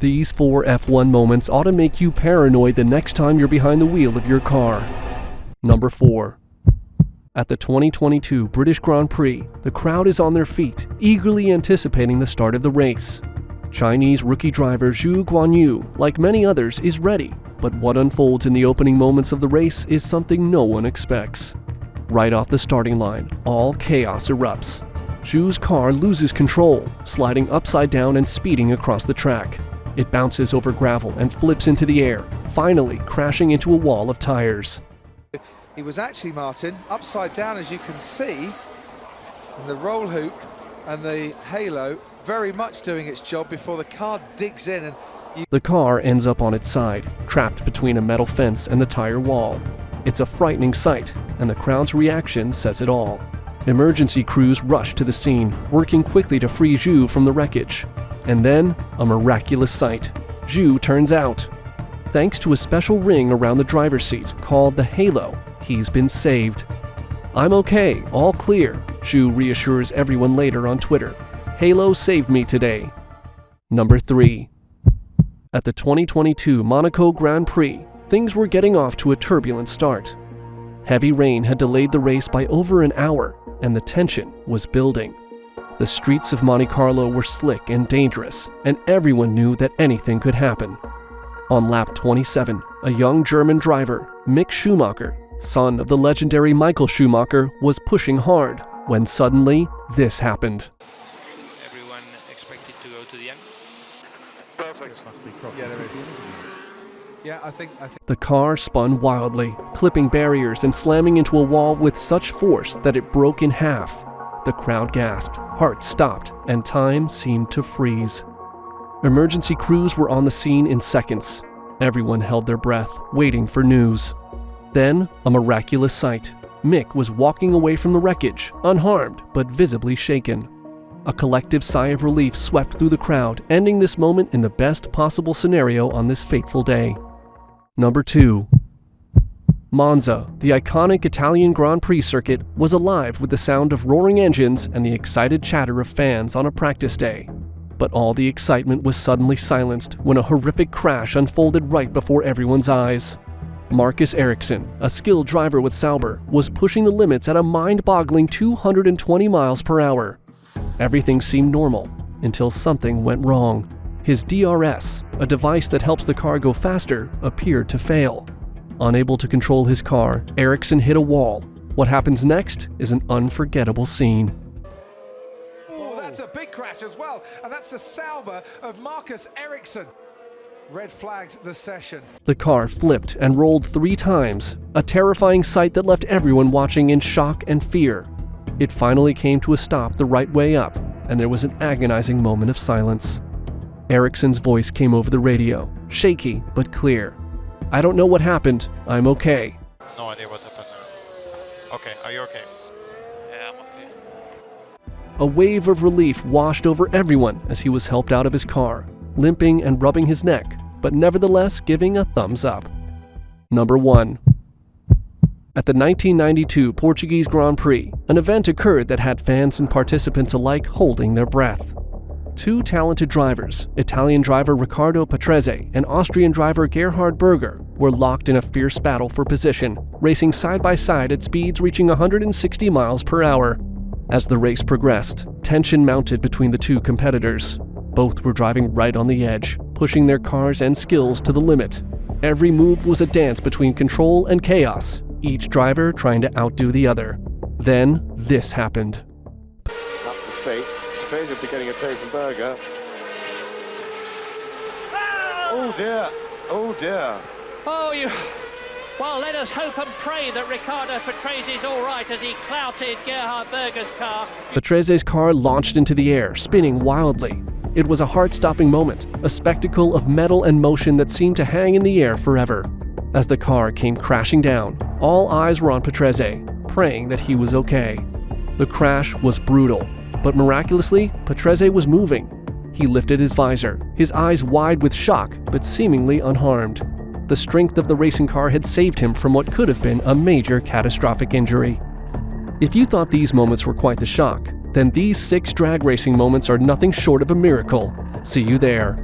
These 4 F1 moments ought to make you paranoid the next time you're behind the wheel of your car. Number 4. At the 2022 British Grand Prix, the crowd is on their feet, eagerly anticipating the start of the race. Chinese rookie driver Zhu Guanyu, like many others, is ready, but what unfolds in the opening moments of the race is something no one expects. Right off the starting line, all chaos erupts. Zhu's car loses control, sliding upside down and speeding across the track. It bounces over gravel and flips into the air, finally crashing into a wall of tires. He was actually, Martin, upside down, as you can see, and the roll hoop and the halo very much doing its job before the car digs in. And the car ends up on its side, trapped between a metal fence and the tire wall. It's a frightening sight, and the crowd's reaction says it all. Emergency crews rush to the scene, working quickly to free Zhu from the wreckage. And then, a miraculous sight. Zhu turns out. Thanks to a special ring around the driver's seat called the halo, he's been saved. "I'm okay, all clear," Zhu reassures everyone later on Twitter. "Halo saved me today." Number 3. At the 2022 Monaco Grand Prix, things were getting off to a turbulent start. Heavy rain had delayed the race by over an hour, and the tension was building. The streets of Monte Carlo were slick and dangerous, and everyone knew that anything could happen. On lap 27, a young German driver, Mick Schumacher, son of the legendary Michael Schumacher, was pushing hard when suddenly this happened. Everyone expected to go to the end. perfect. Yeah, there is. Yeah, I think. The car spun wildly, clipping barriers and slamming into a wall with such force that it broke in half. The crowd gasped, hearts stopped, and time seemed to freeze. Emergency crews were on the scene in seconds. Everyone held their breath, waiting for news. Then, a miraculous sight. Mick was walking away from the wreckage, unharmed but visibly shaken. A collective sigh of relief swept through the crowd, ending this moment in the best possible scenario on this fateful day. Number 2. Monza, the iconic Italian Grand Prix circuit, was alive with the sound of roaring engines and the excited chatter of fans on a practice day. But all the excitement was suddenly silenced when a horrific crash unfolded right before everyone's eyes. Marcus Ericsson, a skilled driver with Sauber, was pushing the limits at a mind-boggling 220 miles per hour. Everything seemed normal until something went wrong. His DRS, a device that helps the car go faster, appeared to fail. Unable to control his car, Ericsson hit a wall. What happens next is an unforgettable scene. Oh, that's a big crash as well, and that's the Sauber of Marcus Ericsson. Red flagged the session. The car flipped and rolled 3 times, a terrifying sight that left everyone watching in shock and fear. It finally came to a stop the right way up, and there was an agonizing moment of silence. Ericsson's voice came over the radio, shaky but clear. "I don't know what happened. I'm okay." No idea what happened. Okay, are you okay? Yeah, I'm okay. A wave of relief washed over everyone as he was helped out of his car, limping and rubbing his neck, but nevertheless giving a thumbs up. Number 1. At the 1992 Portuguese Grand Prix, an event occurred that had fans and participants alike holding their breath. 2 talented drivers, Italian driver Riccardo Patrese and Austrian driver Gerhard Berger, were locked in a fierce battle for position, racing side by side at speeds reaching 160 miles per hour. As the race progressed, tension mounted between the 2 competitors. Both were driving right on the edge, pushing their cars and skills to the limit. Every move was a dance between control and chaos, each driver trying to outdo the other. Then, this happened. Up the straight. Patrese will be getting a tow from Berger. Oh dear, oh dear. Well, let us hope and pray that Riccardo Patrese is all right as he clouted Gerhard Berger's car. Patrese's car launched into the air, spinning wildly. It was a heart-stopping moment, a spectacle of metal and motion that seemed to hang in the air forever. As the car came crashing down, all eyes were on Patrese, praying that he was okay. The crash was brutal, but miraculously, Patrese was moving. He lifted his visor, his eyes wide with shock, but seemingly unharmed. The strength of the racing car had saved him from what could have been a major catastrophic injury. If you thought these moments were quite the shock, then these 6 drag racing moments are nothing short of a miracle. See you there.